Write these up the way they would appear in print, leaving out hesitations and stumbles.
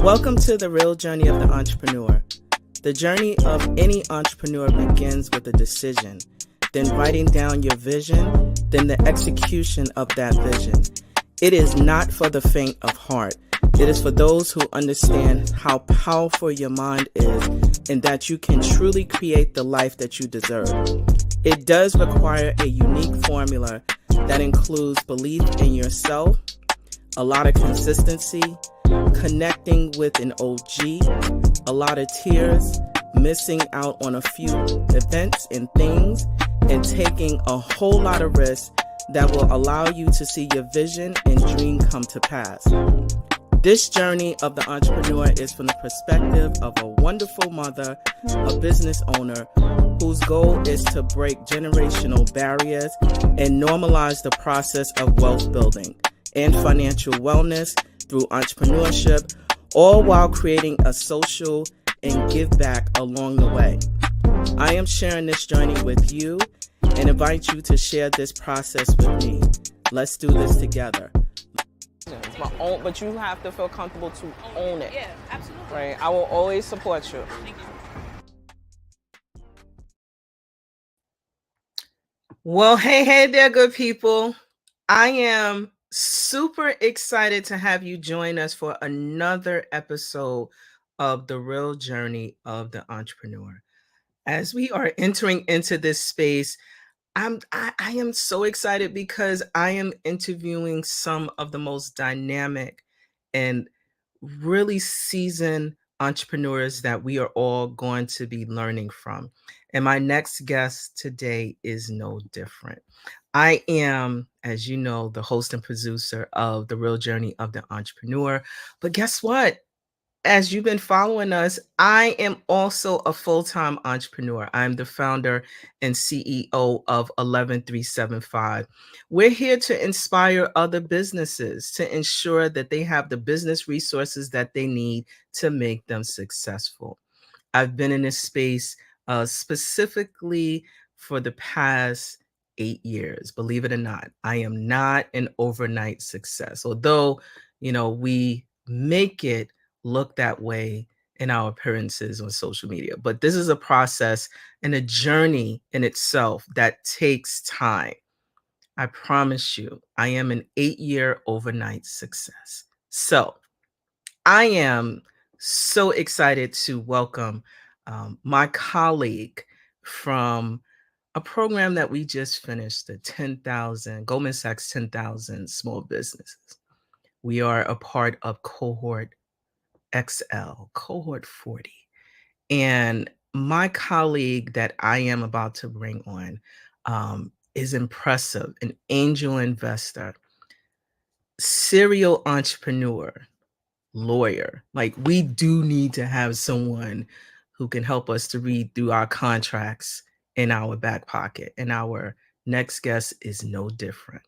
Welcome to the real journey of the entrepreneur. The journey of any entrepreneur begins with a decision, then writing down your vision, then the execution of that vision. It is not for the faint of heart. It is for those who understand how powerful your mind is and that you can truly create the life that you deserve. It does require a unique formula that includes belief in yourself, a lot of consistency, connecting with an OG, a lot of tears, missing out on a few events and things, and taking a whole lot of risks that will allow you to see your vision and dream come to pass. This journey of the entrepreneur is from the perspective of a wonderful mother, a business owner, whose goal is to break generational barriers and normalize the process of wealth building and financial wellness through entrepreneurship, all while creating a social and give back along the way. I am sharing this journey with you and invite you to share this process with me. Let's do this together. It's my own, but you have to feel comfortable to own it. Yeah, absolutely. Right? I will always support you. Thank you. Well, hey there, good people. I am super excited to have you join us for another episode of The Real Journey of the Entrepreneur. As we are entering into this space, I am so excited because I am interviewing some of the most dynamic and really seasoned entrepreneurs that we are all going to be learning from. And my next guest today is no different. I am, as you know, the host and producer of The Real Journey of the Entrepreneur. But guess what? As you've been following us, I am also a full-time entrepreneur. I'm the founder and CEO of 11375. We're here to inspire other businesses to ensure that they have the business resources that they need to make them successful. I've been in this space specifically for the past 8 years. Believe it or not, I am not an overnight success, although, we make it look that way in our appearances on social media. But this is a process and a journey in itself that takes time. I promise you, I am an 8-year overnight success. So I am so excited to welcome my colleague from a program that we just finished, the 10,000, Goldman Sachs 10,000 Small Businesses. We are a part of Cohort XL, Cohort 40. And my colleague that I am about to bring on is impressive, an angel investor, serial entrepreneur, lawyer. Like, we do need to have someone who can help us to read through our contracts in our back pocket. And our next guest is no different.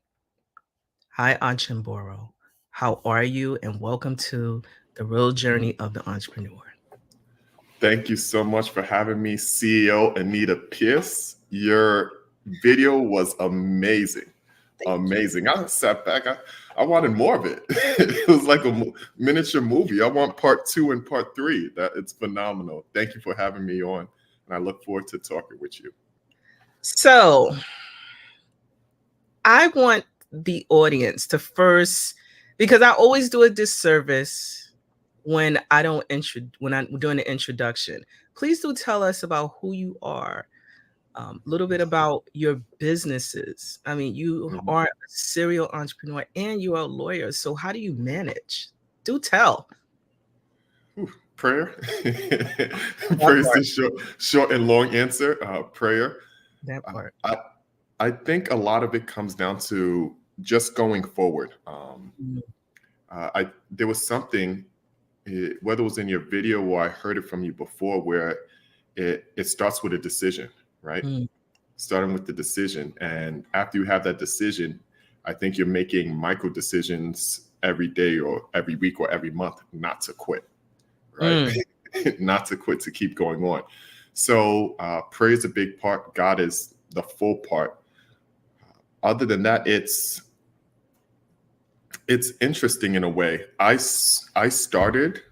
Hi, Achumboro. How are you? And welcome to The Real Journey of the Entrepreneur. Thank you so much for having me, CEO Anita Pierce. Your video was amazing. Amazing. I sat back. I wanted more of it. It was like a miniature movie. I want part 2 and part 3. It's phenomenal. Thank you for having me on. And I look forward to talking with you. So I want the audience to first, because I always do a disservice when I'm doing the introduction. Please do tell us about who you are, a little bit about your businesses. I mean, you are a serial entrepreneur and you are a lawyer. So how do you manage? Do tell. Prayer. Prayer is the short and long answer. Prayer. That part. I think a lot of it comes down to just going forward. There was something, whether it was in your video or I heard it from you before, where it starts with a decision, right? Starting with the decision. And after you have that decision, I think you're making micro decisions every day or every week or every month not to quit, right? Not to quit, to keep going on. So prayer is a big part. God is the full part. Other than that, It's interesting in a way. I started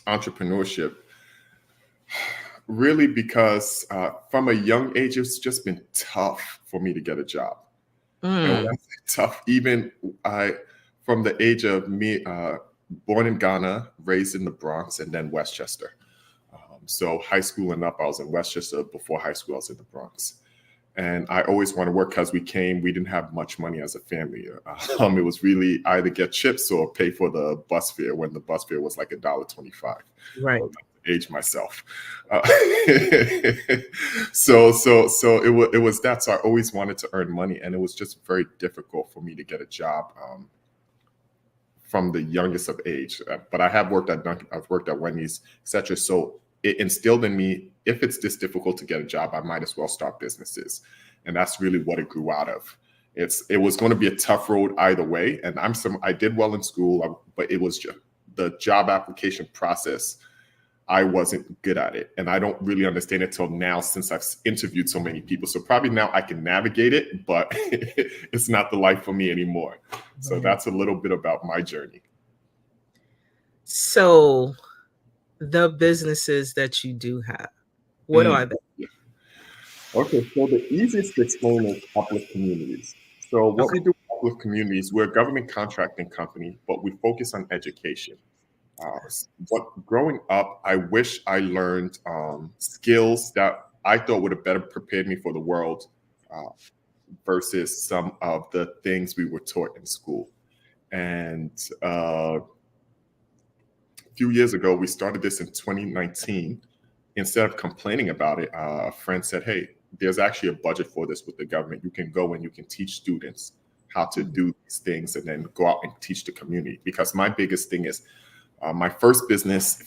entrepreneurship really because from a young age, it's just been tough for me to get a job. And when I say tough, even from the age of me, born in Ghana, raised in the Bronx, and then Westchester. So high school and up, I was in Westchester. Before high school, I was in the Bronx. And I always want to work because we didn't have much money as a family. It was really either get chips or pay for the bus fare when the bus fare was like $1.25. Right. Age myself. So it was that. So I always wanted to earn money, and it was just very difficult for me to get a job from the youngest of age. But I have worked at Dunkin', I've worked at Wendy's, etc. So it instilled in me, if it's this difficult to get a job, I might as well start businesses. And that's really what it grew out of. It was going to be a tough road either way. And I did well in school, but it was just the job application process. I wasn't good at it. And I don't really understand it till now, since I've interviewed so many people. So probably now I can navigate it, but it's not the life for me anymore. So that's a little bit about my journey. So the businesses that you do have, what are they? Yeah. Okay, so the easiest to explain is UpLift Communities. So what we do with UpLift Communities, we're a government contracting company, but we focus on education. Growing up, I wish I learned skills that I thought would have better prepared me for the world versus some of the things we were taught in school. And a few years ago, we started this in 2019. Instead of complaining about it, a friend said, hey, there's actually a budget for this with the government. You can go and you can teach students how to do these things and then go out and teach the community. Because my biggest thing is, my first business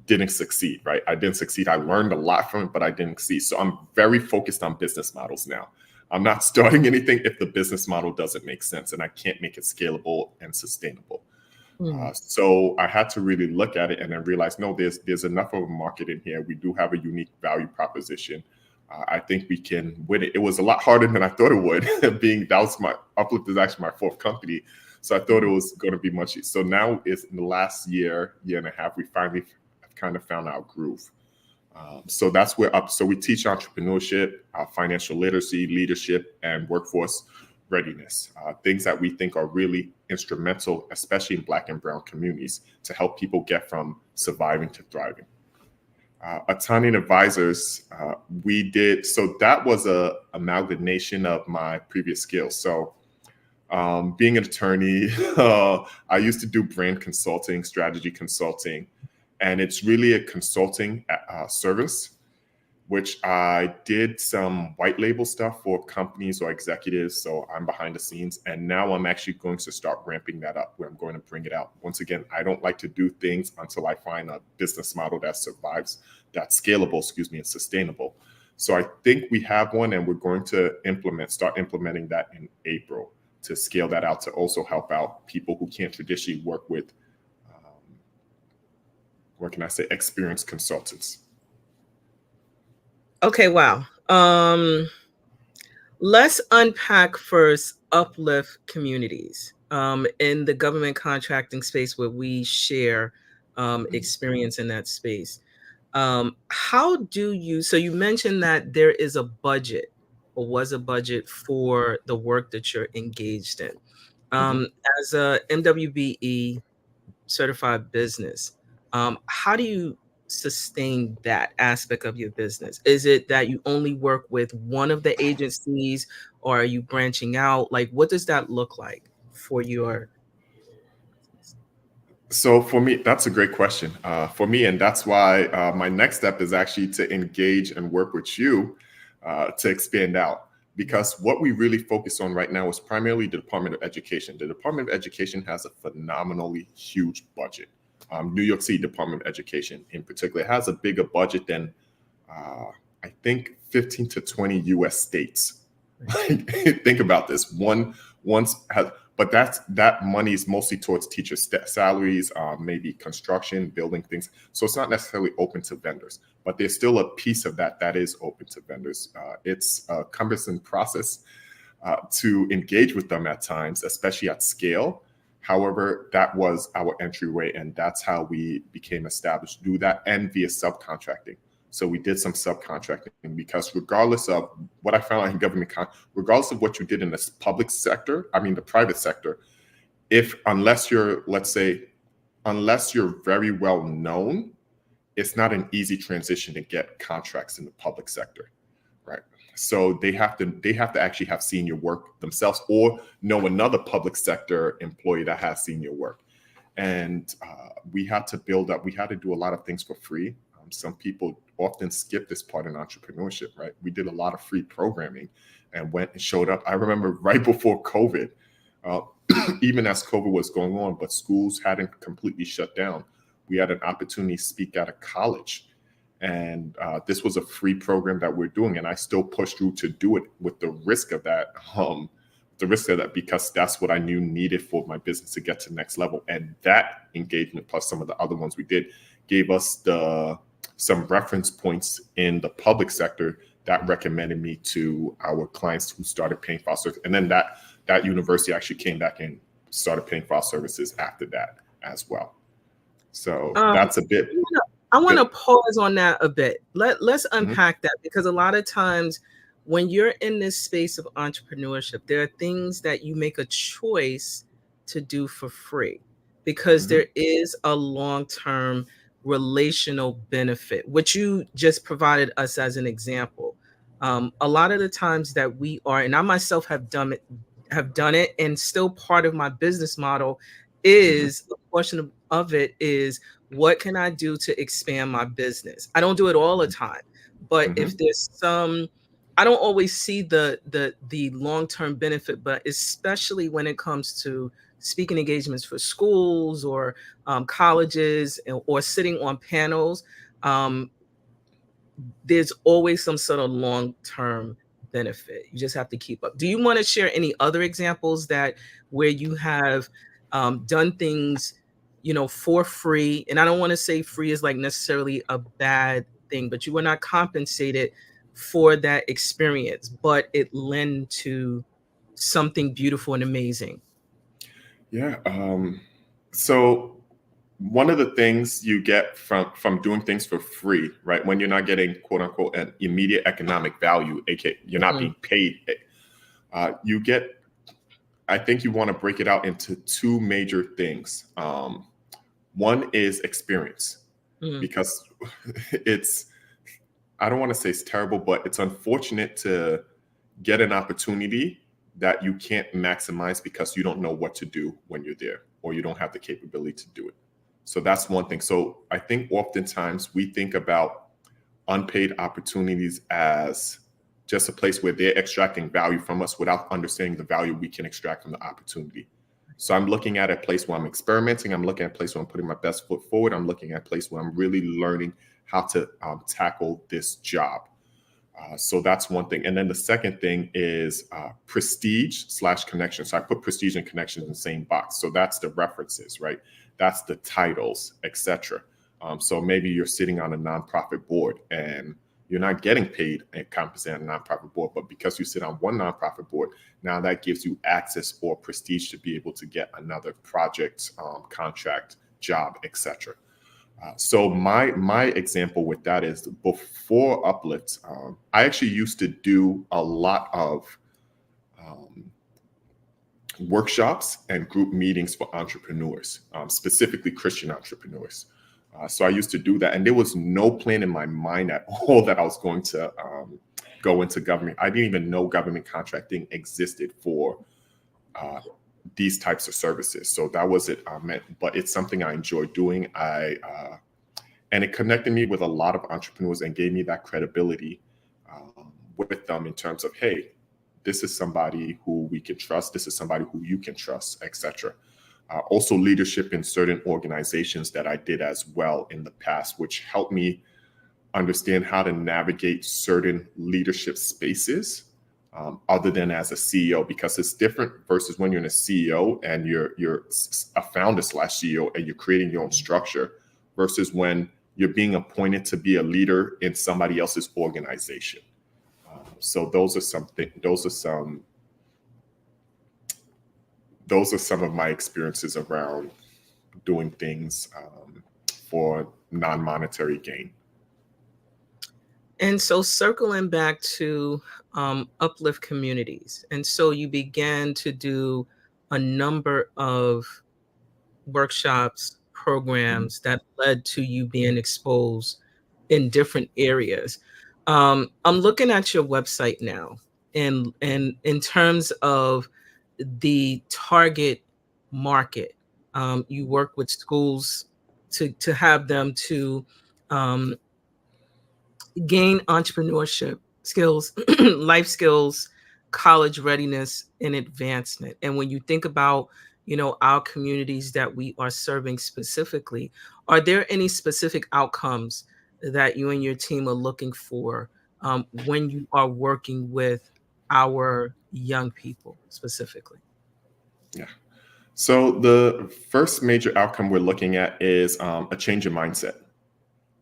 didn't succeed, right? I didn't succeed. I learned a lot from it, but I didn't succeed. So I'm very focused on business models now. I'm not starting anything if the business model doesn't make sense and I can't make it scalable and sustainable. So I had to really look at it and then realize, no, there's enough of a market in here. We do have a unique value proposition. I think we can win it. It was a lot harder than I thought it would. Being UpLift is actually my fourth company. So I thought it was going to be much easier. So now it's in the last year and a half, we finally have kind of found our groove. So that's where So we teach entrepreneurship, financial literacy, leadership, and workforce readiness, things that we think are really instrumental, especially in Black and Brown communities, to help people get from surviving to thriving. Ataande Advisors, so that was a amalgamation of my previous skills. So being an attorney, I used to do brand consulting, strategy consulting, and it's really a consulting service, which I did some white label stuff for companies or executives. So I'm behind the scenes. And now I'm actually going to start ramping that up, where I'm going to bring it out. Once again, I don't like to do things until I find a business model that survives, that's scalable, and sustainable. So I think we have one, and we're going to start implementing that in April to scale that out, to also help out people who can't traditionally work with, experienced consultants. Okay, wow. Let's unpack first UpLift Communities in the government contracting space, where we share experience in that space. So you mentioned that there is a budget, or was a budget, for the work that you're engaged in. As a MWBE certified business, how do you sustain that aspect of your business? Is it that you only work with one of the agencies, or are you branching out? Like, what does that look like for your? So for me, that's a great question for me. And that's why my next step is actually to engage and work with you to expand out. Because what we really focus on right now is primarily the Department of Education. The Department of Education has a phenomenally huge budget. New York City Department of Education in particular has a bigger budget than I think 15 to 20 US states. Think about this. But that money is mostly towards teacher salaries, maybe construction, building things. So it's not necessarily open to vendors, but there's still a piece of that is open to vendors. It's a cumbersome process, to engage with them at times, especially at scale. However, that was our entryway, and that's how we became established, do that, and via subcontracting. So we did some subcontracting because regardless of what I found out in government, regardless of what you did in the public sector, I mean the private sector, unless you're, let's say, unless you're very well known, it's not an easy transition to get contracts in the public sector, right? So they have to actually have seen your work themselves or know another public sector employee that has seen your work. And we had to build up, we had to do a lot of things for free. Some people often skip this part in entrepreneurship, right? We did a lot of free programming and went and showed up. I remember right before COVID, even as COVID was going on, but schools hadn't completely shut down, we had an opportunity to speak at a college. And this was a free program that we're doing. And I still pushed through to do it with the risk of that, because that's what I knew needed for my business to get to the next level. And that engagement, plus some of the other ones we did, gave us some reference points in the public sector that recommended me to our clients who started paying for our service. And then that university actually came back and started paying for our services after that as well. So that's a bit. I want to pause on that a bit. Let's unpack that, because a lot of times when you're in this space of entrepreneurship, there are things that you make a choice to do for free because there is a long-term relational benefit, which you just provided us as an example. A lot of the times that we are, and I myself have done it, and still part of my business model is a portion of it is, what can I do to expand my business? I don't do it all the time, but if there's I don't always see the long-term benefit, but especially when it comes to speaking engagements for schools or colleges or sitting on panels, there's always some sort of long-term benefit. You just have to keep up. Do you want to share any other examples where you have done things, for free? And I don't want to say free is like necessarily a bad thing, but you were not compensated for that experience, but it led to something beautiful and amazing. Yeah. So one of the things you get from doing things for free, right, when you're not getting quote unquote an immediate economic value, aka you're not being paid, you get, I think you want to break it out into two major things. One is experience, because I don't want to say it's terrible, but it's unfortunate to get an opportunity that you can't maximize because you don't know what to do when you're there, or you don't have the capability to do it. So that's one thing. So I think oftentimes we think about unpaid opportunities as just a place where they're extracting value from us without understanding the value we can extract from the opportunity. So I'm looking at a place where I'm experimenting. I'm looking at a place where I'm putting my best foot forward. I'm looking at a place where I'm really learning how to tackle this job. So that's one thing. And then the second thing is prestige/connection. So I put prestige and connection in the same box. So that's the references, right? That's the titles, etc. So maybe you're sitting on a nonprofit board and you're not getting paid and compensated on a nonprofit board, but because you sit on one nonprofit board, now that gives you access or prestige to be able to get another project, contract, job, etc. So my example with that is before UpLift, I actually used to do a lot of workshops and group meetings for entrepreneurs, specifically Christian entrepreneurs. So I used to do that, and there was no plan in my mind at all that I was going to go into government. I didn't even know government contracting existed for these types of services. So that was it. But it's something I enjoy doing. And it connected me with a lot of entrepreneurs and gave me that credibility with them in terms of, hey, this is somebody who we can trust. This is somebody who you can trust, etc. Also leadership in certain organizations that I did as well in the past, which helped me understand how to navigate certain leadership spaces other than as a CEO, because it's different versus when you're a CEO and you're a founder/CEO and you're creating your own structure versus when you're being appointed to be a leader in somebody else's organization. So those are some those are some of my experiences around doing things for non-monetary gain. And so circling back to UpLift communities. And so you began to do a number of workshops, programs that led to you being exposed in different areas. I'm looking at your website now, and in terms of the target market, you work with schools to have them to um, gain entrepreneurship skills, life skills, college readiness, and advancement. And when you think about, our communities that we are serving specifically, are there any specific outcomes that you and your team are looking for when you are working with our young people specifically? Yeah. So the first major outcome we're looking at is a change in mindset.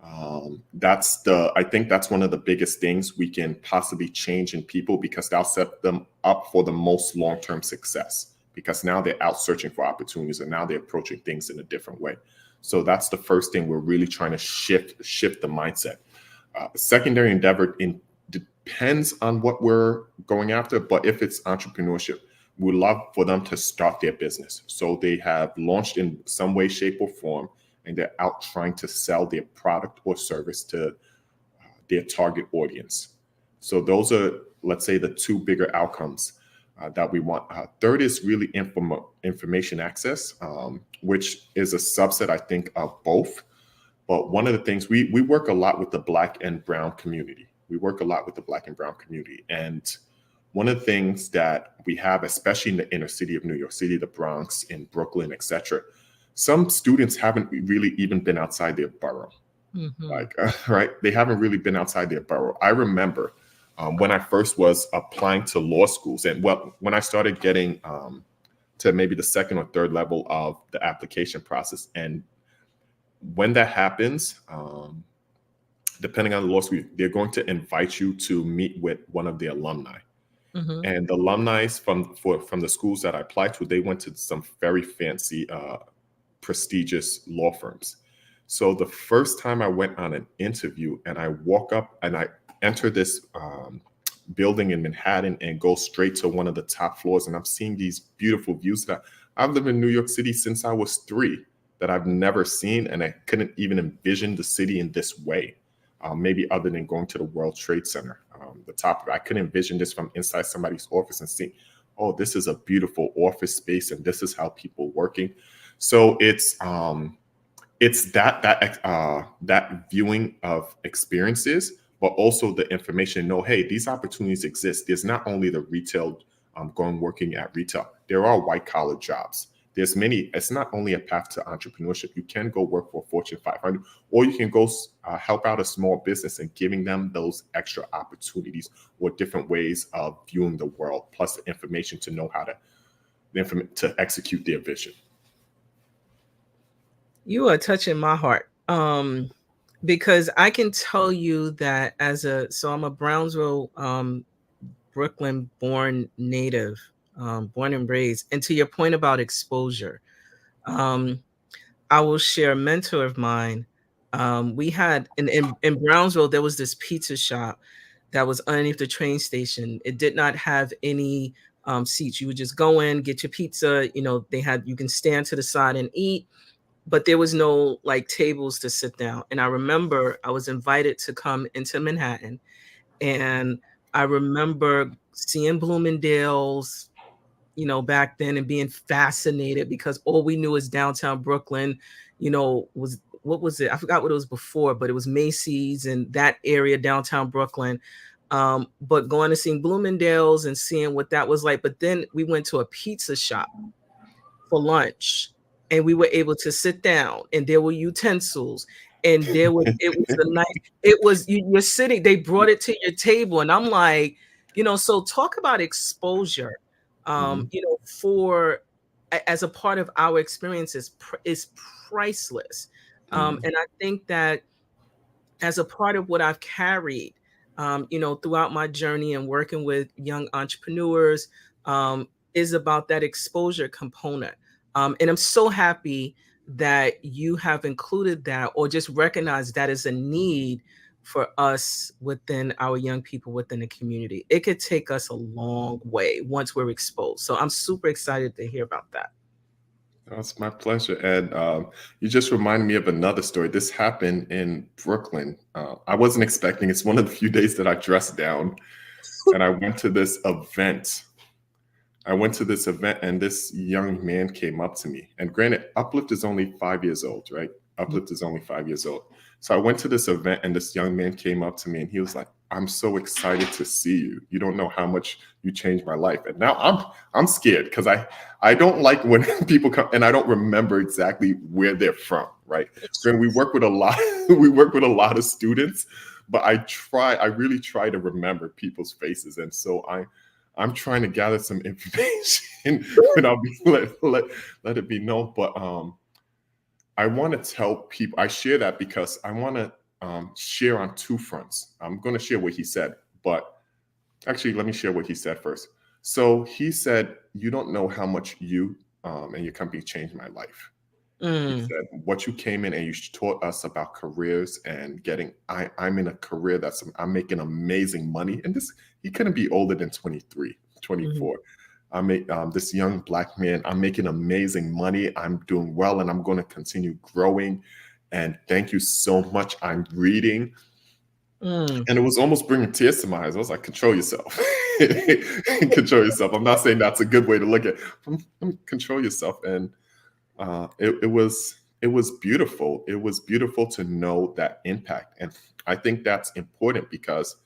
I think that's one of the biggest things we can possibly change in people, because that'll set them up for the most long-term success, because now they're out searching for opportunities and now they're approaching things in a different way. So that's the first thing we're really trying to shift the mindset. Secondary endeavor depends on what we're going after, but if it's entrepreneurship, we love for them to start their business. So they have launched in some way, shape, or form, and they're out trying to sell their product or service to their target audience. So those are, let's say, the two bigger outcomes that we want. Third is really information access, which is a subset, I think, of both. But one of the things, we work a lot with the Black and Brown community. And one of the things that we have, especially in the inner city of New York City, the Bronx, in Brooklyn, etc., some students haven't really even been outside their borough. Mm-hmm. Right? They haven't really been outside their borough. I remember when I first was applying to law schools, and when I started getting to maybe the second or third level of the application process, and when that happens, depending on the law school, they're going to invite you to meet with one of the alumni. Mm-hmm. And the alumni from the schools that I applied to, they went to some very fancy, prestigious law firms. So the first time I went on an interview, and I walk up and I enter this building in Manhattan and go straight to one of the top floors, and I'm seeing these beautiful views that I've lived in New York City since I was 3, that I've never seen, and I couldn't even envision the city in this way. Maybe other than going to the World Trade Center, the top. I couldn't envision this from inside somebody's office and see, oh, this is a beautiful office space, and this is how people working. So it's that viewing of experiences, but also the information. No, hey, these opportunities exist. There's not only the retail, working at retail. There are white collar jobs. There's many. It's not only a path to entrepreneurship. You can go work for Fortune 500, or you can go help out a small business and giving them those extra opportunities or different ways of viewing the world, plus the information to know how to execute their vision. You are touching my heart. Because I can tell you that so I'm a Brownsville, Brooklyn born native, born and raised. And to your point about exposure, I will share a mentor of mine. We had in Brownsville, there was this pizza shop that was underneath the train station. It did not have any seats. You would just go in, get your pizza. You can stand to the side and eat, but there was no like tables to sit down. And I remember I was invited to come into Manhattan, and I remember seeing Bloomingdale's, back then, and being fascinated, because all we knew is downtown Brooklyn, was, what was it? I forgot what it was before, but it was Macy's and that area, downtown Brooklyn. But going to see Bloomingdale's and seeing what that was like. But then we went to a pizza shop for lunch, and we were able to sit down, and there were utensils, and it was a nice, you're sitting, they brought it to your table, and I'm like, so talk about exposure, Mhm. for as a part of our experiences is priceless. Mhm. And I think that as a part of what I've carried, throughout my journey and working with young entrepreneurs, is about that exposure component. And I'm so happy that you have included that or just recognized that as a need for us within our young people within the community. It could take us a long way once we're exposed. So I'm super excited to hear about that. That's my pleasure. And you just reminded me of another story. This happened in Brooklyn. I wasn't expecting. It's one of the few days that I dressed down, and I went to this event. And this young man came up to me. And granted, UpLift is only 5 years old, right? UpLift is only 5 years old. So I went to this event, and this young man came up to me, and he was like, "I'm so excited to see you. You don't know how much you changed my life." And now I'm scared because I don't like when people come and I don't remember exactly where they're from, right? When we work with a lot, we work with a lot of students, but I really try to remember people's faces, and so I'm trying to gather some information, and I'll be let it be known. But I want to tell people, I share that because I want to share on two fronts. I'm going to share what he said, but actually, let me share what he said first. So he said, "You don't know how much you and your company changed my life." He said, "What you came in and you taught us about careers and I'm in a career I'm making amazing money." And he couldn't be older than 23, 24. I make this young Black man, I'm making amazing money. I'm doing well, and I'm going to continue growing. And thank you so much. I'm reading. And it was almost bringing tears to my eyes. I was like, control yourself. Control yourself. I'm not saying that's a good way to look at it. Control yourself. And it was beautiful. It was beautiful to know that impact. And I think that's important because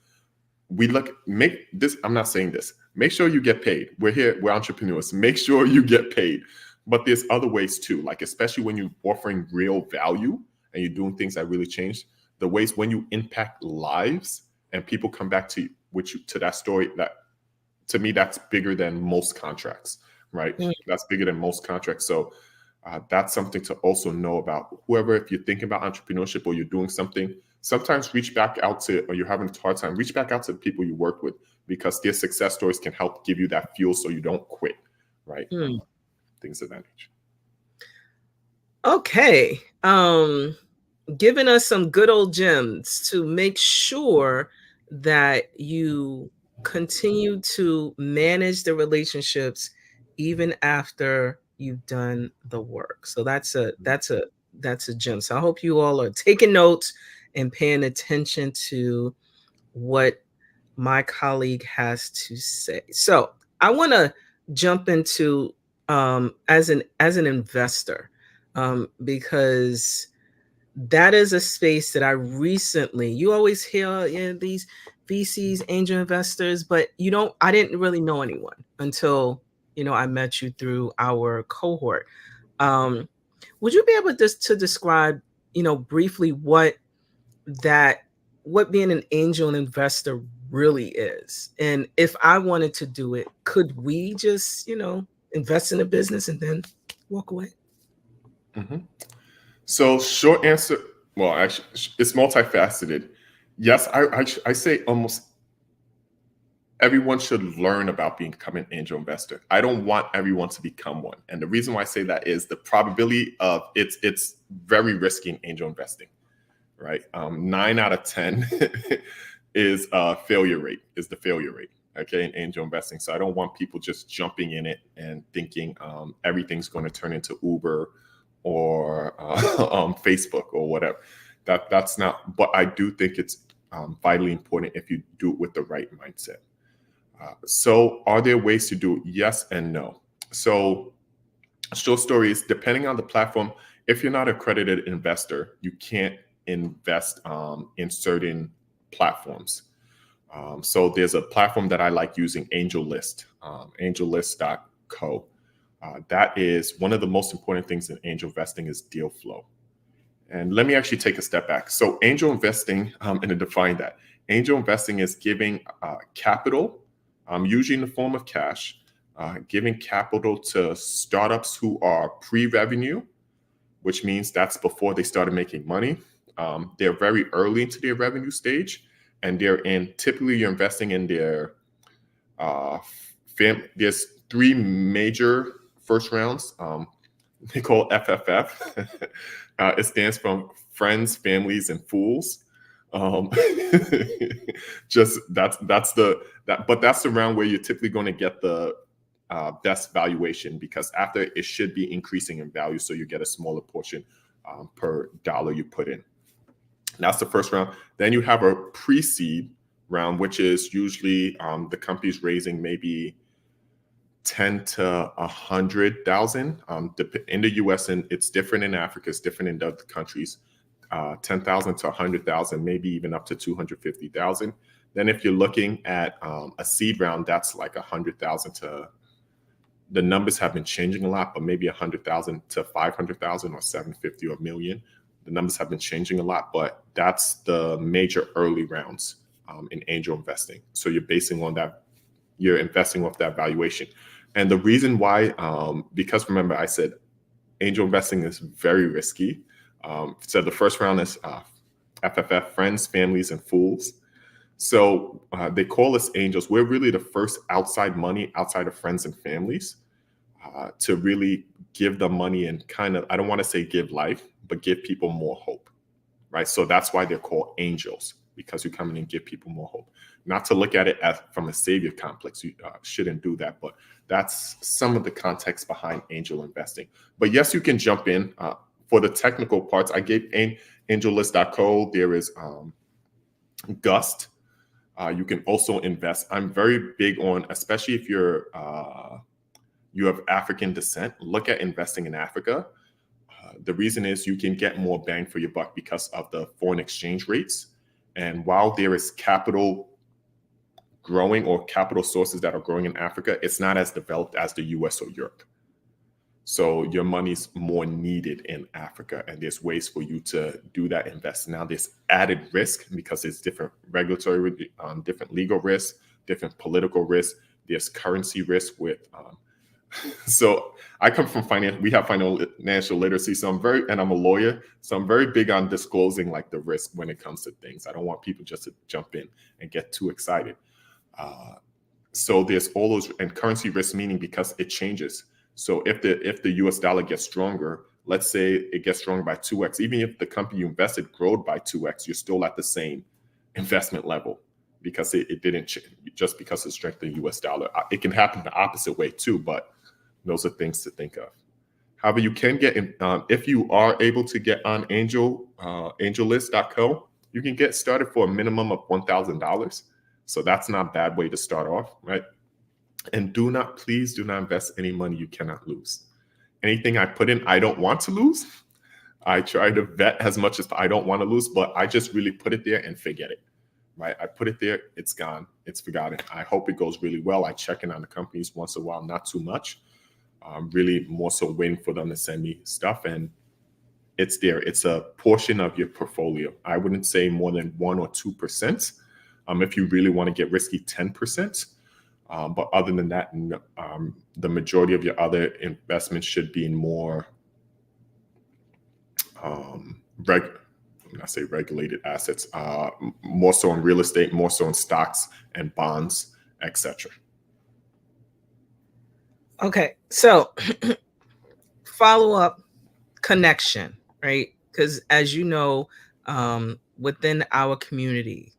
I'm not saying this. Make sure you get paid. We're entrepreneurs. Make sure you get paid. But there's other ways too, like especially when you're offering real value and you're doing things that really change, the ways when you impact lives and people come back to that story, that to me, that's bigger than most contracts, right? That's bigger than most contracts. So that's something to also know about. Whoever, if you're thinking about entrepreneurship or you're doing something, sometimes reach back out to, or you're having a hard time, reach back out to the people you work with because their success stories can help give you that fuel so you don't quit, right? Things of that nature. Okay. Giving us some good old gems to make sure that you continue to manage the relationships even after you've done the work. So that's a gem. So I hope you all are taking notes and paying attention to what my colleague has to say. So I want to jump into as an investor because that is a space that I recently, you always hear, these VCs, angel investors, but I didn't really know anyone until, I met you through our cohort. Would you be able to describe, briefly what being an angel investor really is? And if I wanted to do it, could we just, invest in a business and then walk away? So short answer, well, actually, it's multifaceted. Yes, I say almost everyone should learn about becoming an angel investor. I don't want everyone to become one. And the reason why I say that is the probability of it's very risky in angel investing, right? 9 out of 10 is the failure rate, okay, in angel investing. So I don't want people just jumping in it and thinking everything's going to turn into Uber or Facebook or whatever. That's not, but I do think it's vitally important if you do it with the right mindset. So are there ways to do it? Yes and no. So short story is, depending on the platform, if you're not an accredited investor, you can't invest in certain platforms. So there's a platform that I like using, AngelList, angellist.co. That is one of the most important things in angel investing is deal flow. And let me actually take a step back. So angel investing, and to define that, angel investing is giving capital, usually in the form of cash, giving capital to startups who are pre-revenue, which means that's before they started making money. They're very early into their revenue stage, and typically you're investing in their three major first rounds. They call FFF. It stands for Friends, Families, and Fools. Just that's the round where you're typically going to get the best valuation, because after it should be increasing in value, so you get a smaller portion per dollar you put in. That's the first round. Then you have a pre-seed round, which is usually the company's raising maybe 10 to 100,000 in the US, and it's different in Africa, it's different in other countries. 10,000 to 100,000, maybe even up to 250,000. Then if you're looking at a seed round, that's like 100,000 to, the numbers have been changing a lot, but maybe 100,000 to 500,000 or 750 or a million. The numbers have been changing a lot, but that's the major early rounds in angel investing. So you're basing on that, you're investing off that valuation. And the reason why, because remember I said angel investing is very risky. So the first round is FFF, Friends, Families, and Fools. So they call us angels. We're really the first outside money, outside of friends and families, to really give them money and kind of, I don't want to say give life, but give people more hope, right? So that's why they're called angels, because you come in and give people more hope. Not to look at it as from a savior complex, you shouldn't do that, but that's some of the context behind angel investing. But yes, you can jump in. For the technical parts, I gave angellist.co. There is Gust. You can also invest. I'm very big on, especially if you're you have African descent, look at investing in Africa. The reason is you can get more bang for your buck because of the foreign exchange rates. And while there is capital growing or capital sources that are growing in Africa, it's not as developed as the US or Europe. So your money's more needed in Africa, and there's ways for you to do that invest. Now there's added risk because it's different regulatory, different legal risks, different political risks. There's currency risk with, so I come from finance, we have financial literacy. So I'm a lawyer. So I'm very big on disclosing like the risk when it comes to things. I don't want people just to jump in and get too excited. So there's all those, and currency risk, meaning because it changes. So if the US dollar gets stronger, let's say it gets stronger by 2x, even if the company you invested growed by 2x, you're still at the same investment level because it didn't change just because of strength of the US dollar. It can happen the opposite way too, but those are things to think of. However, you can get in, if you are able to get on angellist.co, you can get started for a minimum of $1,000. So that's not a bad way to start off, right? And please do not invest any money you cannot lose. Anything I put in, I don't want to lose. I try to vet as much as I don't want to lose, but I just really put it there and forget it, right? I put it there, it's gone, it's forgotten. I hope it goes really well. I check in on the companies once in a while, not too much. Really more so waiting for them to send me stuff, and it's there. It's a portion of your portfolio. I wouldn't say more than 1 or 2%. If you really want to get risky, 10%. But other than that, the majority of your other investments should be in more, regulated assets, more so in real estate, more so in stocks and bonds, etc. Okay, so follow-up connection, right? Because as you know, within our community,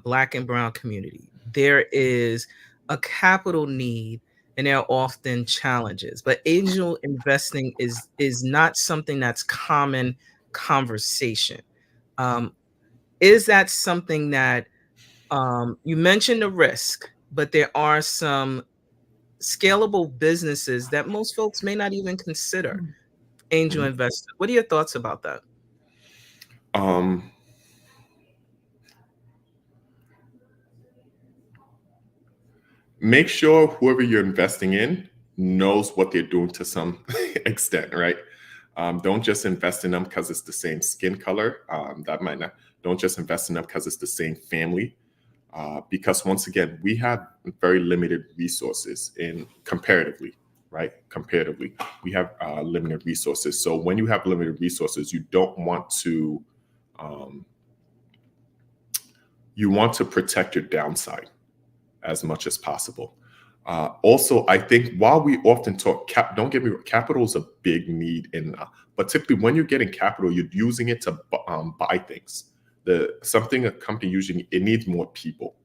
Black and Brown community, there is a capital need and there are often challenges, but angel investing is not something that's common conversation. Is that something that you mentioned the risk, but there are some scalable businesses that most folks may not even consider angel investor? What are your thoughts about that? Make sure whoever you're investing in knows what they're doing to some extent, right? Don't just invest in them because it's the same skin color. That might not. Don't just invest in them because it's the same family. Because once again, we have very limited resources comparatively, right? Comparatively, we have limited resources. So when you have limited resources, you don't want to, you want to protect your downside as much as possible. Also, I think while we often talk, don't get me wrong, capital is a big need but typically when you're getting capital, you're using it to buy things. Something a company usually, it needs more people,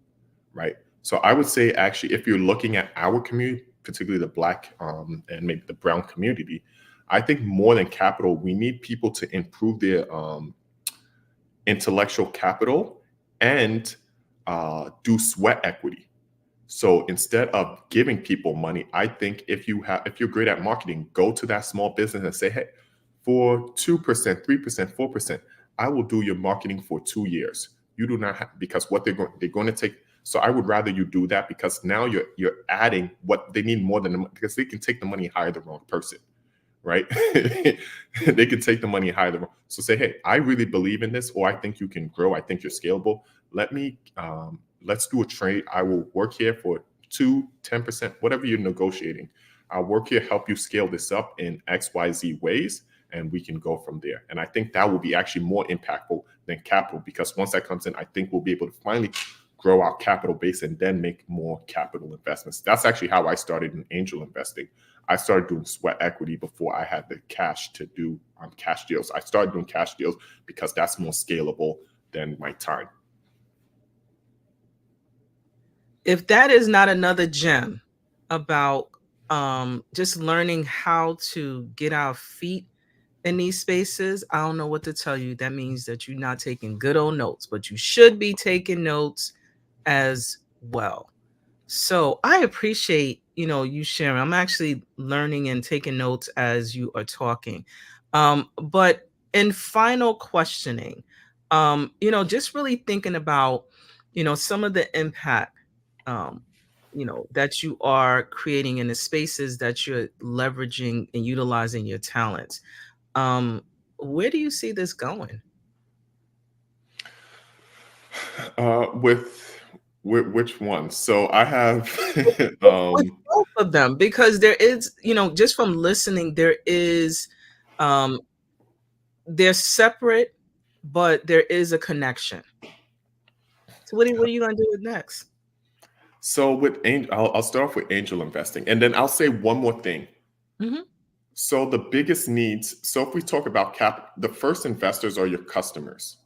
right? So I would say actually, if you're looking at our community, particularly the Black and maybe the brown community, I think more than capital, we need people to improve their intellectual capital and do sweat equity. So instead of giving people money, I think if you're great at marketing, go to that small business and say, hey, for 2%, 3%, 4%, I will do your marketing for 2 years. You do not have, because what they're going to take. So I would rather you do that, because now you're adding what they need more than, because they can take the money, hire the wrong person, right? They can take the money, hire the wrong. So say, hey, I really believe in this, or I think you can grow. I think you're scalable. Let's do a trade. I will work here for 10%, whatever you're negotiating. I'll work here, help you scale this up in XYZ ways, and we can go from there. And I think that will be actually more impactful than capital, because once that comes in, I think we'll be able to finally grow our capital base and then make more capital investments. That's actually how I started in angel investing. I started doing sweat equity before I had the cash to do cash deals. I started doing cash deals because that's more scalable than my time. If that is not another gem about just learning how to get our feet in these spaces, I don't know what to tell you. That means that you're not taking good old notes, but you should be taking notes as well. So I appreciate, you sharing. I'm actually learning and taking notes as you are talking. But in final questioning, just really thinking about, some of the impact, um, that you are creating in the spaces that you're leveraging and utilizing your talents. Where do you see this going? With which one? So I have With both of them, because there is, just from listening, there is, they're separate, but there is a connection. So what are you gonna do with next? so with angel, I'll start off with angel investing, and then I'll say one more thing. Mhm. So the biggest needs. So if we talk about the first investors are your customers,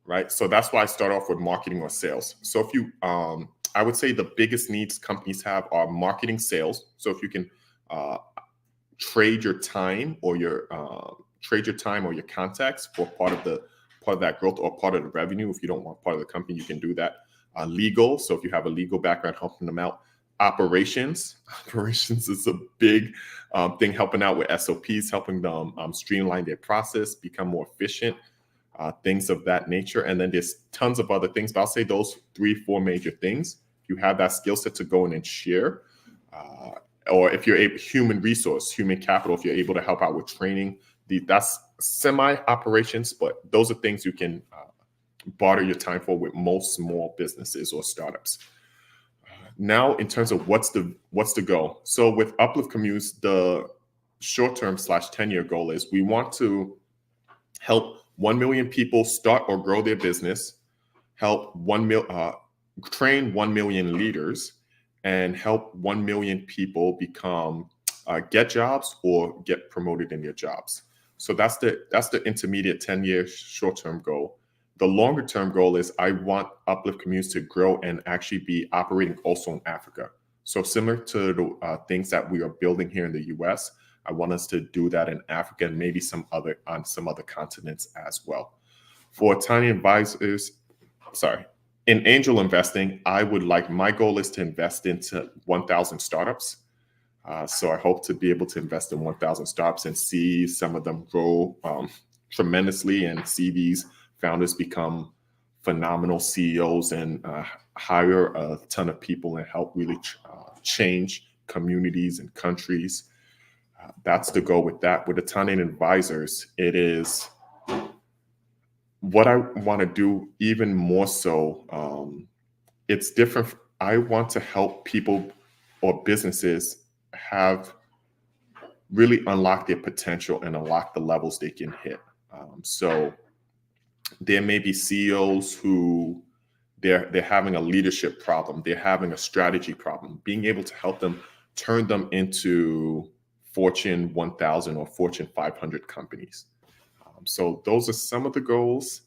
right? So that's why I start off with marketing or sales. So if you, I would say the biggest needs companies have are marketing, sales. So if you can uh, trade your time or your contacts for part of that growth or part of the revenue. If you don't want part of the company, you can do that. Legal. So if you have a legal background, helping them out. Operations is a big thing, helping out with SOPs, helping them streamline their process, become more efficient, things of that nature. And then there's tons of other things, but I'll say those 3-4 major things. If you have that skill set to go in and share, or if you're a human resource, human capital, if you're able to help out with training, that's semi operations, but those are things you can barter your time for with most small businesses or startups. Now, in terms of what's the goal? So with UpLift Communes, the short-term / 10-year goal is we want to help 1 million people start or grow their business, help train 1 million leaders, and help 1 million people become get jobs or get promoted in their jobs. So that's the intermediate 10-year short-term goal. The longer term goal is I want UpLift Communes to grow and actually be operating also in Africa. So similar to the things that we are building here in the US, I want us to do that in Africa and maybe on some other continents as well. For tiny advisors, in angel investing, my goal is to invest into 1,000 startups. So I hope to be able to invest in 1,000 startups and see some of them grow tremendously, and see these founders become phenomenal CEOs and hire a ton of people and help really change communities and countries. That's the goal with that. With Ataande Advisors, it is what I want to do even more so. It's different. I want to help people or businesses really unlock their potential and unlock the levels they can hit. So there may be CEOs who they're having a leadership problem, they're having a strategy problem, being able to help them turn them into Fortune 1000 or Fortune 500 companies. So those are some of the goals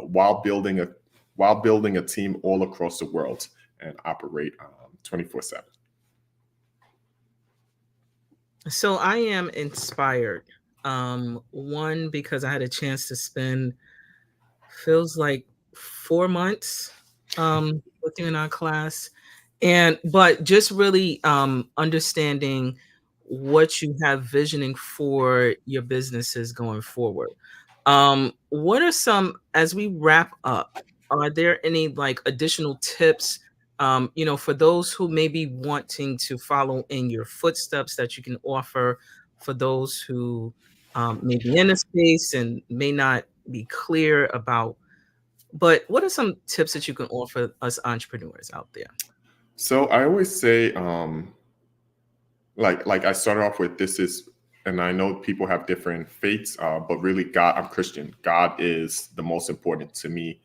while building a team all across the world and operate 24/7. So I am inspired. One, because I had a chance to spend, feels like 4 months with you in our class, but just really understanding what you have visioning for your businesses going forward. What are some, as we wrap up, are there any like additional tips, for those who may be wanting to follow in your footsteps that you can offer for those who may be in a space and may not be clear about, but what are some tips that you can offer us entrepreneurs out there? So I always say, like I started off with, this is, and I know people have different faiths, but really, God, I'm Christian. God is the most important to me.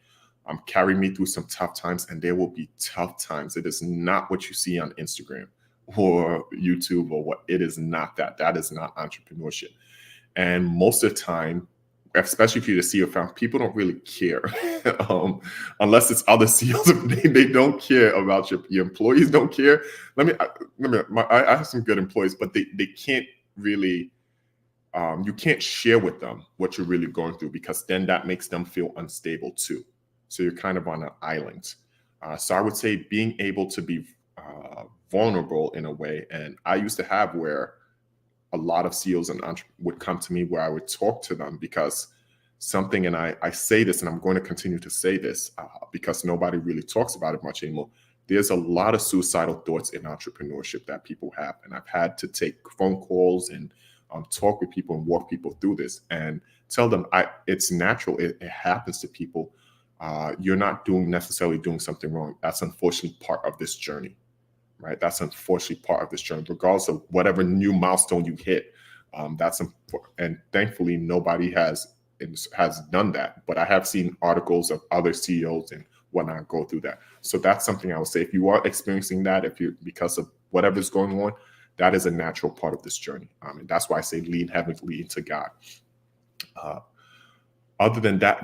Carry me through some tough times, and there will be tough times. It is not what you see on Instagram or YouTube or what. It is not that. That is not entrepreneurship. And most of the time, especially if you're the CEO founder, people don't really care unless it's other CEOs. They don't care about your employees. Don't care. I have some good employees, but they can't really. You can't share with them what you're really going through, because then that makes them feel unstable too. So you're kind of on an island. So I would say being able to be vulnerable in a way, and I used to have where a lot of CEOs and would come to me where I would talk to them because something, and I say this, and I'm going to continue to say this because nobody really talks about it much anymore. There's a lot of suicidal thoughts in entrepreneurship that people have, and I've had to take phone calls and talk with people and walk people through this and tell them it's natural. It happens to people. You're not necessarily doing something wrong. That's unfortunately part of this journey. Right, that's unfortunately part of this journey, regardless of whatever new milestone you hit. That's important, and thankfully nobody has done that. But I have seen articles of other CEOs and whatnot go through that. So that's something I would say. If you are experiencing that, because of whatever's going on, that is a natural part of this journey, and that's why I say lean heavily into God. Other than that,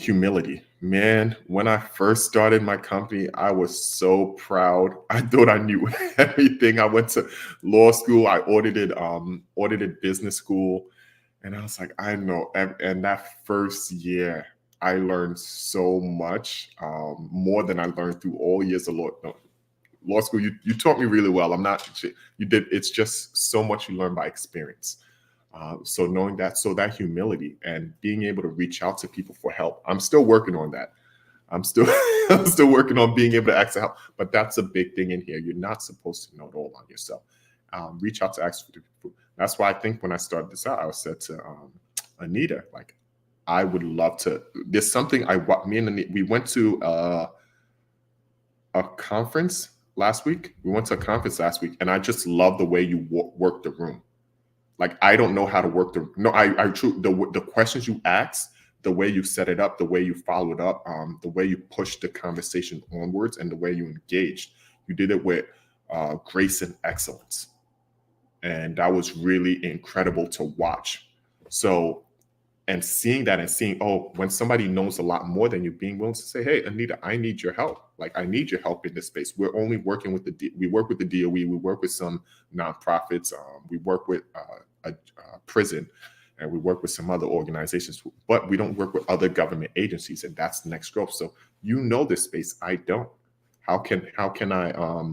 humility. Man, when I first started my company, I was so proud. I thought I knew everything. I went to law school. I audited business school. And I was like, I know. And that first year, I learned so much, more than I learned through all years of law school. You taught me really well. You did. It's just so much you learn by experience. So knowing that, so that humility and being able to reach out to people for help. I'm still working on that. I'm still working on being able to ask for help. But that's a big thing in here. You're not supposed to know it all on yourself. Reach out to ask for people. That's why I think when I started this out, I said to Anita, like, I would love to. There's something me and Anita, we went to a conference last week. And I just love the way you work the room. Like, I don't know how to work the questions you ask, the way you set it up, the way you followed up, the way you pushed the conversation onwards, and the way you engaged. You did it with grace and excellence. And that was really incredible to watch. So, and seeing that and seeing, when somebody knows a lot more than you, being willing to say, hey, Anita, I need your help. Like, I need your help in this space. We're only working with we work with the DOE. We work with some nonprofits. We work with a prison, and we work with some other organizations, but we don't work with other government agencies. And that's the next growth. So, this space, I don't. How can I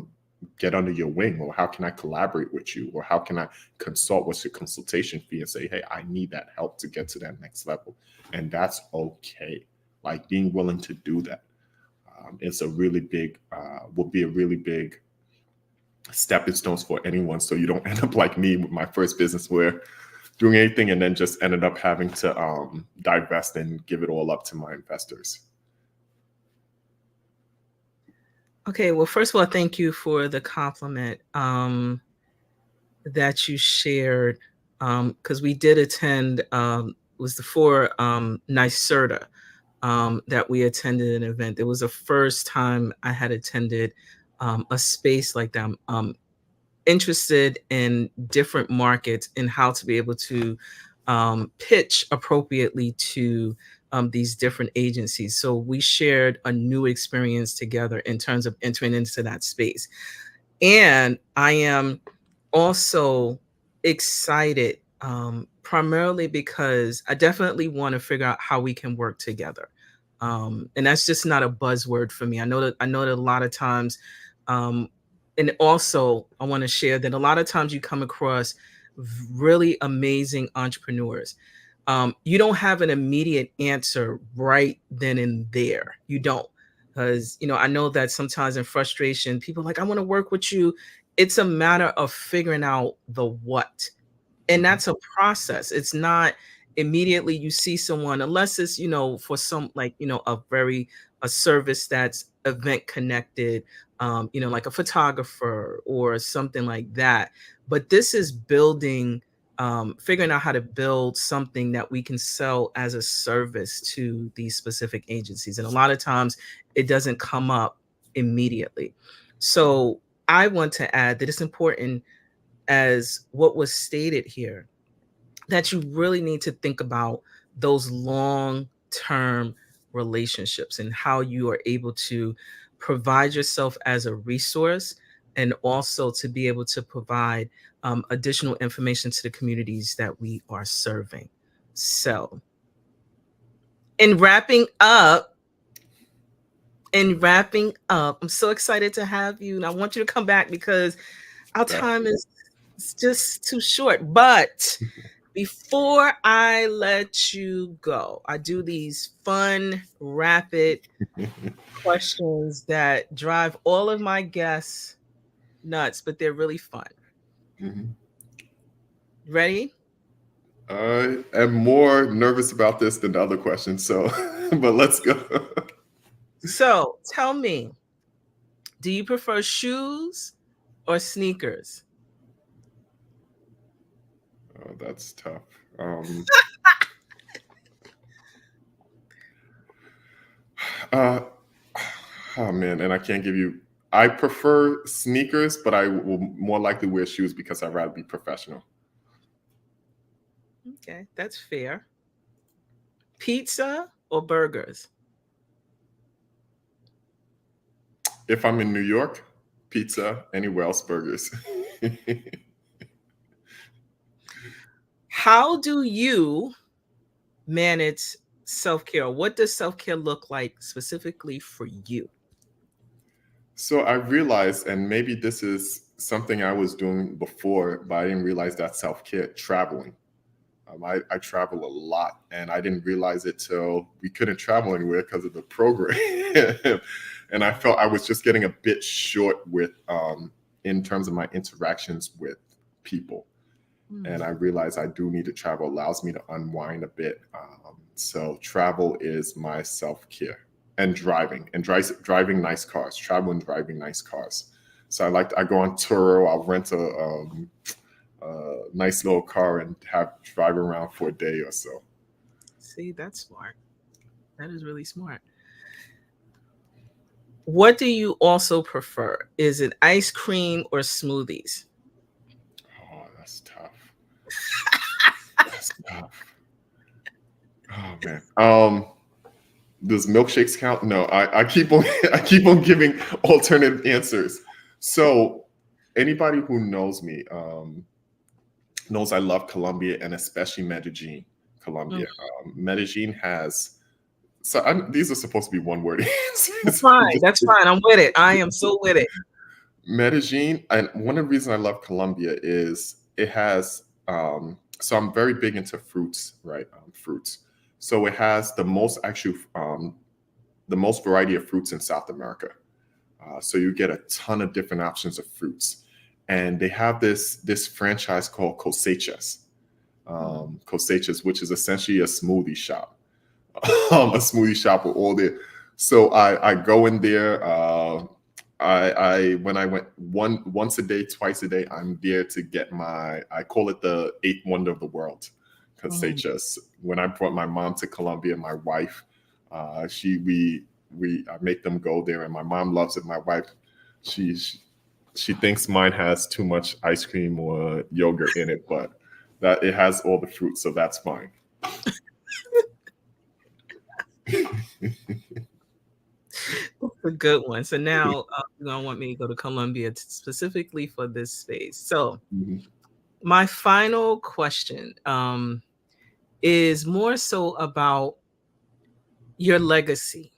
get under your wing, or how can I collaborate with you, or how can I consult? What's your consultation fee? And say, hey, I need that help to get to that next level. And that's okay. Like, being willing to do that. It's a really big, will be a really big stepping stones for anyone. So you don't end up like me with my first business, where doing anything and then just ended up having to divest and give it all up to my investors. Okay, well, first of all, thank you for the compliment that you shared, because we did attend, was the for NYSERDA, that we attended an event. It was the first time I had attended a space like that. Interested in different markets and how to be able to pitch appropriately to these different agencies. So we shared a new experience together in terms of entering into that space. And I am also excited, primarily because I definitely want to figure out how we can work together. And that's just not a buzzword for me. I know that a lot of times, um, and also I want to share that a lot of times you come across really amazing entrepreneurs. You don't have an immediate answer right then and there. You don't. Because, I know that sometimes in frustration, people are like, I want to work with you. It's a matter of figuring out the what. And Mhm. that's a process. It's not immediately you see someone, unless it's, for some, like, a service that's event connected, like a photographer or something like that. But this is building, figuring out how to build something that we can sell as a service to these specific agencies. And a lot of times it doesn't come up immediately. So I want to add that it's important, as what was stated here, that you really need to think about those long term relationships and how you are able to provide yourself as a resource, and also to be able to provide additional information to the communities that we are serving. So, in wrapping up, I'm so excited to have you, and I want you to come back because our time is it's just too short. But before I let you go, I do these fun, rapid questions that drive all of my guests nuts, but they're really fun. Mhm. Ready? I am more nervous about this than the other questions, so but let's go. So tell me, do you prefer shoes or sneakers? Oh, that's tough. Uh, oh man, and I can't give you. I prefer sneakers, but I will more likely wear shoes because I'd rather be professional. Okay, that's fair. Pizza or burgers? If I'm in New York, pizza. Anywhere else, burgers. How do you manage self-care? What does self-care look like specifically for you? So I realized, and maybe this is something I was doing before, but I didn't realize that self-care, traveling. I travel a lot, and I didn't realize it till we couldn't travel anywhere because of the program. And I felt I was just getting a bit short with, in terms of my interactions with people. And I realized I do need to travel. It allows me to unwind a bit. So travel is my self-care, and driving nice cars, travel and driving nice cars. So I go on tour. I'll rent a nice little car and drive around for a day or so. See, that's smart. That is really smart. What do you also prefer? Is it ice cream or smoothies? Oh, that's tough. That's tough. Oh man. Does milkshakes count? No, I keep on I keep on giving alternative answers. So anybody who knows me knows I love Colombia, and especially Medellin. Mm, Colombia. Medellin has, these are supposed to be one word that's answers. fine. That's fine. I'm with it. I am so with it. Medellin, and one of the reasons I love Colombia is it has. So I'm very big into fruits, right? Fruits. So it has the most variety of fruits in South America. So you get a ton of different options of fruits, and they have this franchise called Cosechas, which is essentially a smoothie shop, a smoothie shop with all the. So I go in there. I when I went once a day, twice a day, I'm there to get I call it the eighth wonder of the world, Mm, Cosechas. When I brought my mom to Colombia, my wife, I make them go there, and my mom loves it. My wife, she thinks mine has too much ice cream or yogurt in it, but that it has all the fruit, so that's fine. A good one. So now you're gonna want me to go to Colombia specifically for this space. So my final question is more so about your legacy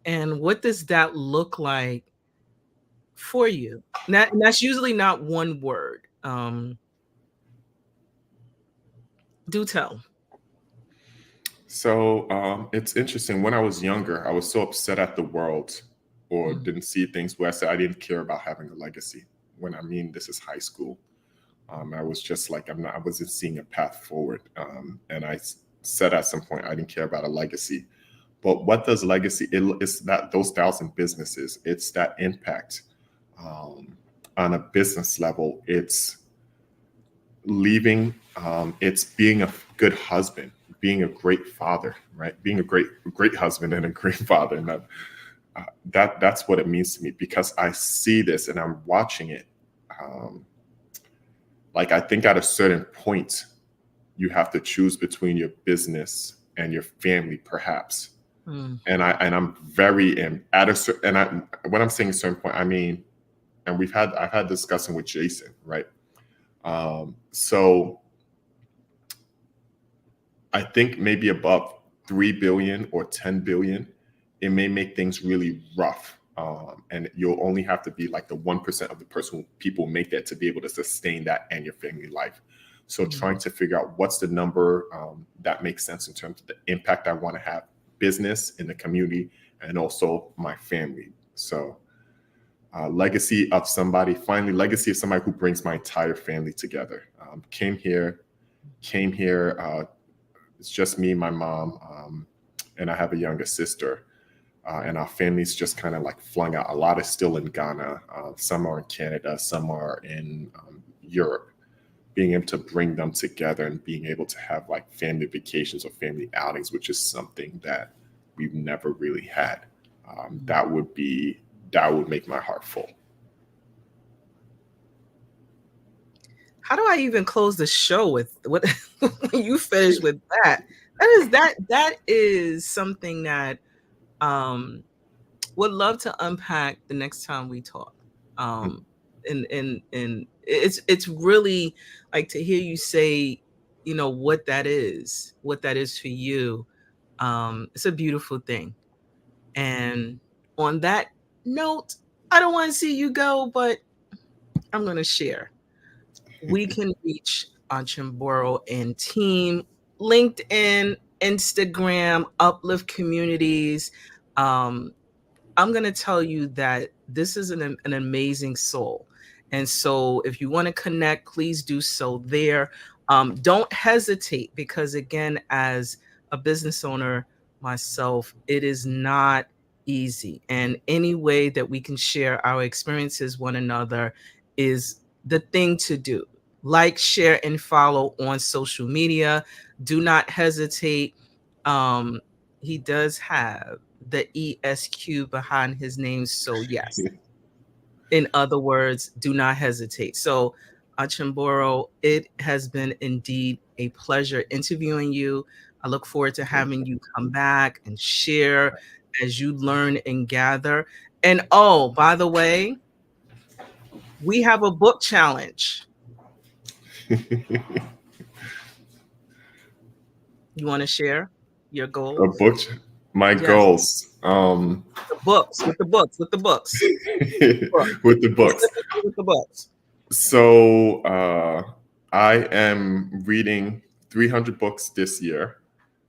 and what does that look like for you? And that's usually not one word. Do tell. So it's interesting. When I was younger, I was so upset at the world or didn't see things where I said I didn't care about having a legacy. When I mean this is high school, I was just like I wasn't seeing a path forward, and I said at some point I didn't care about a legacy. But what does legacy? It's that those 1,000 businesses. It's that impact on a business level. It's leaving. It's being a good husband, being a great father, right? Being a great husband and a great father, and that's what it means to me, because I see this and I'm watching it. Like I think at a certain point, you have to choose between your business and your family, perhaps. And I'm very at a certain, and when I'm saying a certain point, I mean, and I've had discussion with Jason, right? So I think maybe above 3 billion or 10 billion, it may make things really rough. And you'll only have to be like the 1% of the people make that to be able to sustain that and your family life. So trying to figure out what's the number that makes sense in terms of the impact I want to have, business in the community, and also my family. So legacy of somebody who brings my entire family together. Came here. It's just me, my mom, and I have a younger sister. And our families just kind of like flung out. A lot is still in Ghana. Some are in Canada. Some are in Europe. Being able to bring them together and being able to have like family vacations or family outings, which is something that we've never really had. That would make my heart full. How do I even close the show with what when you finish with that? That is something that would love to unpack the next time we talk. And it's really like to hear you say, you know, what that is for you. It's a beautiful thing. And on that note, I don't want to see you go, but I'm going to share. We can reach Achumboro and team, LinkedIn, Instagram, UpLift communities. I'm going to tell you that this is an amazing soul. And so if you want to connect, please do so there. Don't hesitate, because again, as a business owner myself, it is not easy. And any way that we can share our experiences one another is the thing to do. Like, share, and follow on social media. Do not hesitate. He does have the ESQ behind his name. So yes, in other words, do not hesitate. So Achumboro, it has been indeed a pleasure interviewing you. I look forward to having you come back and share as you learn and gather. And oh, by the way, we have a book challenge. You want to share your goals? A book, my goals. The books, with the books. With the books. So I am reading 300 books this year.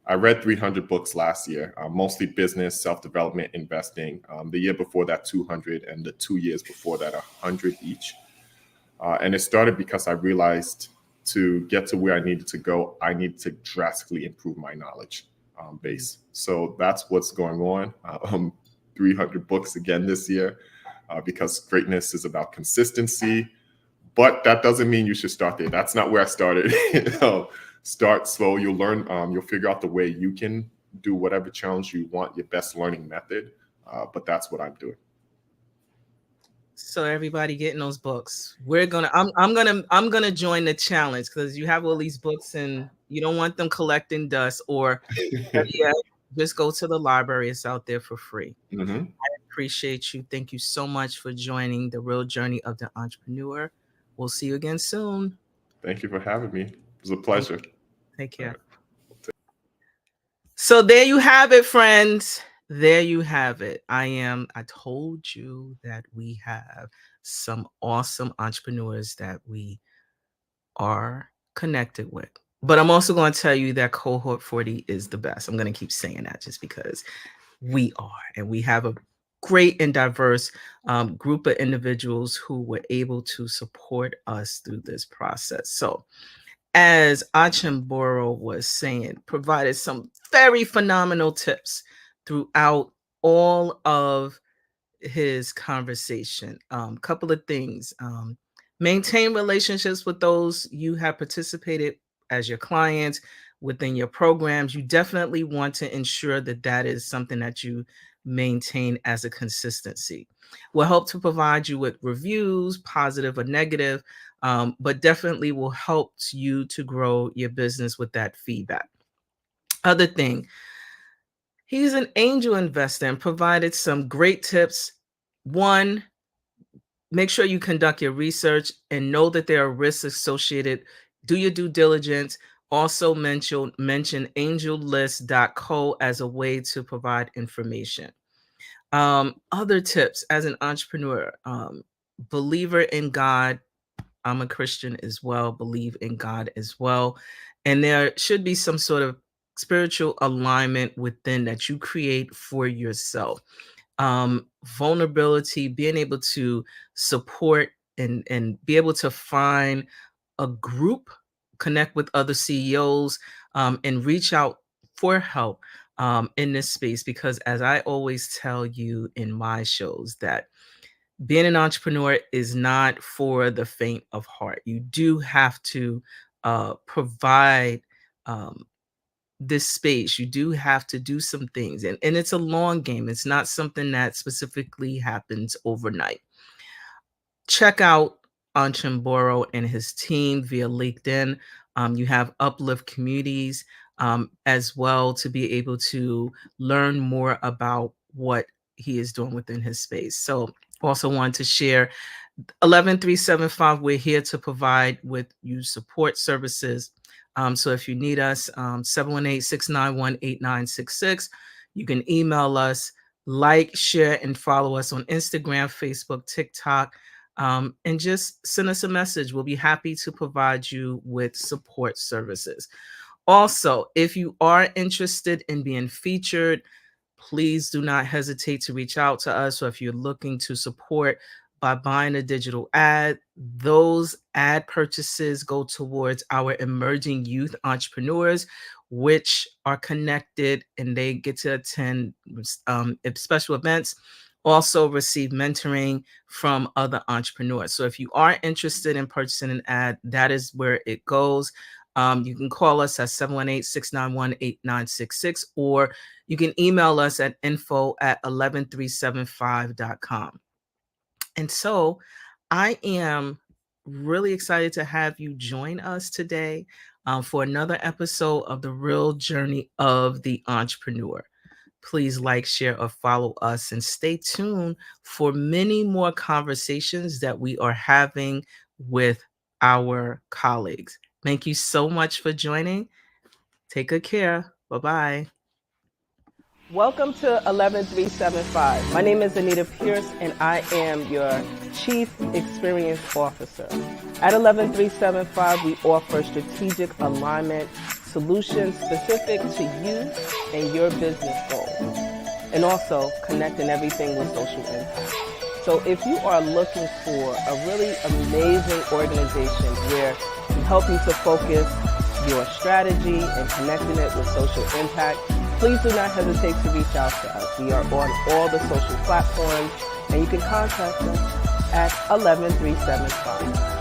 I read 300 books last year, mostly business, self-development, investing. The year before that, 200, and the 2 years before that, 100 each. And it started because I realized to get to where I needed to go, I needed to drastically improve my knowledge base. So that's what's going on. 300 books again this year, because greatness is about consistency. But that doesn't mean you should start there. That's not where I started. Start slow. You'll learn. You'll figure out the way you can do whatever challenge you want, your best learning method. But that's what I'm doing. So everybody getting those books. I'm gonna join the challenge, because you have all these books and you don't want them collecting dust, or yeah, just go to the library. It's out there for free. Mm-hmm. I appreciate you. Thank you so much for joining the Real Journey of the Entrepreneur. We'll see you again soon. Thank you for having me. It was a pleasure. Take care. So there you have it, friends. There you have it. I told you that we have some awesome entrepreneurs that we are connected with. But I'm also going to tell you that cohort 40 is the best. I'm going to keep saying that just because we are. And we have a great and diverse group of individuals who were able to support us through this process. So, as Achumboro was saying, provided some very phenomenal tips throughout all of his conversation. Couple of things. Maintain relationships with those you have participated as your clients within your programs. You definitely want to ensure that that is something that you maintain as a consistency. Will help to provide you with reviews, positive or negative, but definitely will help you to grow your business with that feedback. Other thing, he's an angel investor and provided some great tips. One, make sure you conduct your research and know that there are risks associated. Do your due diligence. Also mention angellist.co as a way to provide information. Other tips as an entrepreneur, believer in God. I'm a Christian as well, believe in God as well. And there should be some sort of spiritual alignment within that you create for yourself. Vulnerability, being able to support and be able to find a group, connect with other CEOs, and reach out for help in this space. Because as I always tell you in my shows, that being an entrepreneur is not for the faint of heart. You do have to provide this space. You do have to do some things, and it's a long game. It's not something that specifically happens overnight. Check out Achumboro and his team via LinkedIn. You have UpLift communities as well to be able to learn more about what he is doing within his space. So also want to share 11375. We're here to provide with you support services. So if you need us, 718-691-8966. You can email us, like, share, and follow us on Instagram, Facebook, TikTok, and just send us a message. We'll be happy to provide you with support services. Also, if you are interested in being featured, please do not hesitate to reach out to us. So if you're looking to support by buying a digital ad, those ad purchases go towards our emerging youth entrepreneurs, which are connected, and they get to attend special events, also receive mentoring from other entrepreneurs. So if you are interested in purchasing an ad, that is where it goes. You can call us at 718-691-8966, or you can email us at info@11375.com. And so I am really excited to have you join us today for another episode of The Real Journey of the Entrepreneur. Please like, share, or follow us, and stay tuned for many more conversations that we are having with our colleagues. Thank you so much for joining. Take good care. Bye-bye. Welcome to 11375. My name is Anita Pierce, and I am your Chief Experience Officer. At 11375, we offer strategic alignment solutions specific to you and your business goals, and also connecting everything with social impact. So if you are looking for a really amazing organization where we help you to focus your strategy and connecting it with social impact, please do not hesitate to reach out to us. We are on all the social platforms, and you can contact us at 11375.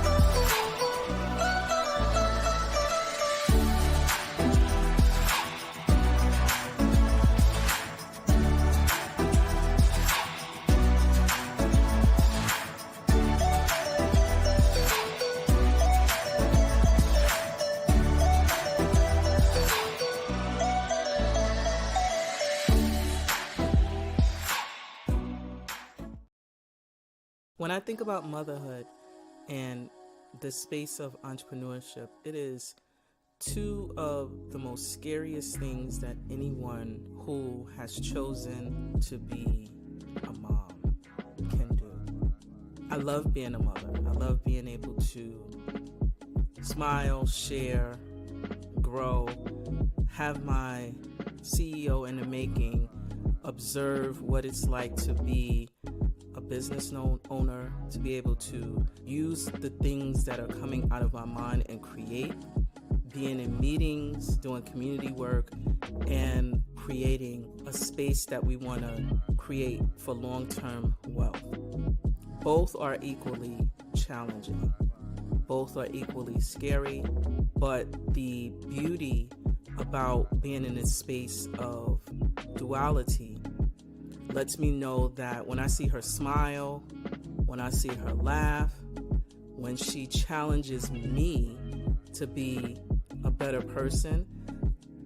When I think about motherhood and the space of entrepreneurship, it is two of the most scariest things that anyone who has chosen to be a mom can do. I love being a mother. I love being able to smile, share, grow, have my CEO in the making, observe what it's like to be a business owner, to be able to use the things that are coming out of my mind and create, being in meetings, doing community work, and creating a space that we want to create for long-term wealth. Both are equally challenging. Both are equally scary, but the beauty about being in this space of duality lets me know that when I see her smile, when I see her laugh, when she challenges me to be a better person,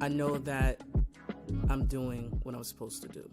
I know that I'm doing what I'm supposed to do.